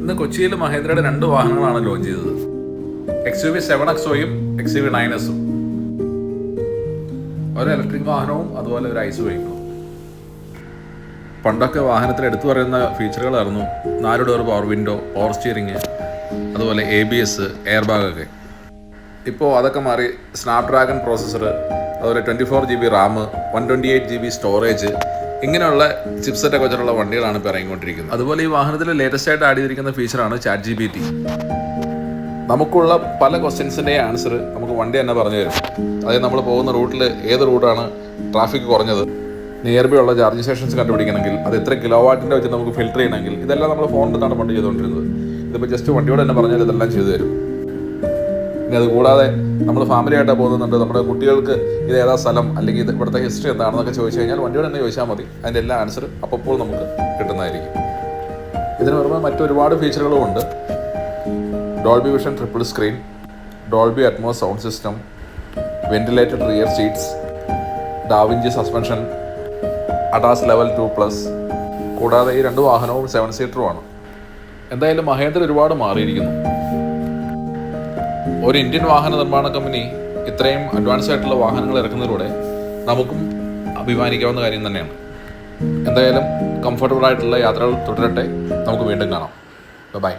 ഇന്ന് കൊച്ചിയിൽ മഹേന്ദ്രയുടെ 2 വാഹനങ്ങളാണ് ലോഞ്ച് ചെയ്തത്. XUV 7XOയും XUV 9Sഉം. ഒരു ഇലക്ട്രിക് വാഹനവും അതുപോലെ ഒരു ഐസ് വെഹിക്കിളും. പണ്ടൊക്കെ വാഹനത്തിൽ എടുത്തു പറയുന്ന ഫീച്ചറുകളായിരുന്നു 4 door power window, power steering, അതുപോലെ ABS, എയർ ബാഗൊക്കെ. ഇപ്പോൾ അതൊക്കെ മാറി സ്നാപ്ഡ്രാഗൺ പ്രോസസ്സർ, അതുപോലെ 24 GB റാം, 128 GB സ്റ്റോറേജ്, ഇങ്ങനെയുള്ള ചിപ്സെറ്റൊക്കെ വെച്ചിട്ടുള്ള വണ്ടികളാണ് ഇപ്പോൾ ഇറങ്ങിക്കൊണ്ടിരിക്കുന്നത്. അതുപോലെ ഈ വാഹനത്തിൽ ലേറ്റസ്റ്റ് ആയിട്ട് ആഡ് ചെയ്തിരിക്കുന്ന ഫീച്ചറാണ് ChatGPT. നമുക്കുള്ള പല ക്വസ്റ്റ്യൻസിൻ്റെ ആൻസർ നമുക്ക് വണ്ടി തന്നെ പറഞ്ഞു തരും. അതായത് നമ്മൾ പോകുന്ന റൂട്ടിൽ ഏത് റൂട്ടാണ് ട്രാഫിക് കുറഞ്ഞത്, നിയർ ബൈ ഉള്ള ചാർജിങ് സ്റ്റേഷൻസ് കണ്ടുപിടിക്കണമെങ്കിൽ, അത് എത്ര കിലോ വാട്ടിൻ്റെ വെച്ച് നമുക്ക് ഫിൽറ്റർ ചെയ്യണമെങ്കിൽ, ഇതെല്ലാം നമ്മൾ ഫോണിൽ നിന്നാണ് പണ്ട് ചെയ്തുകൊണ്ടിരുന്നത്. ഇതിപ്പോൾ ജസ്റ്റ് വണ്ടിയോട് തന്നെ പറഞ്ഞാൽ ഇതെല്ലാം ചെയ്തു തരും. ഇനി അതുകൂടാതെ നമ്മൾ ഫാമിലി ആയിട്ടാണ് പോകുന്നുണ്ട്, നമ്മുടെ കുട്ടികൾക്ക് ഇത് ഏതാ സ്ഥലം അല്ലെങ്കിൽ ഇത് ഇവിടുത്തെ ഹിസ്റ്ററി എന്താണെന്നൊക്കെ ചോദിച്ചു കഴിഞ്ഞാൽ വണ്ടിയോട് തന്നെ ചോദിച്ചാൽ മതി. അതിൻ്റെ എല്ലാ ആൻസർ അപ്പോൾ നമുക്ക് കിട്ടുന്നതായിരിക്കും. ഇതിന് പുറമെ മറ്റൊരുപാട് ഫീച്ചറുകളും ഉണ്ട്. Dolby vision triple screen, Dolby Atmos sound system, ventilated rear seats, da Vinci suspension, ADAS level 2+. കൂടാതെ ഈ 2 വാഹനവും 7 സീറ്ററുമാണ്. എന്തായാലും മഹേന്ദ്ര ഒരുപാട് മാറിയിരിക്കുന്നു. ഒരു ഇന്ത്യൻ വാഹന നിർമ്മാണ കമ്പനി ഇത്രയും അഡ്വാൻസ് ആയിട്ടുള്ള വാഹനങ്ങൾ ഇറക്കുന്നതിലൂടെ നമുക്കും അഭിമാനിക്കാവുന്ന കാര്യം തന്നെയാണ്. എന്തായാലും കംഫർട്ടബിൾ ആയിട്ടുള്ള യാത്രകൾ തുടരട്ടെ. നമുക്ക് വീണ്ടും കാണാം. ബൈ.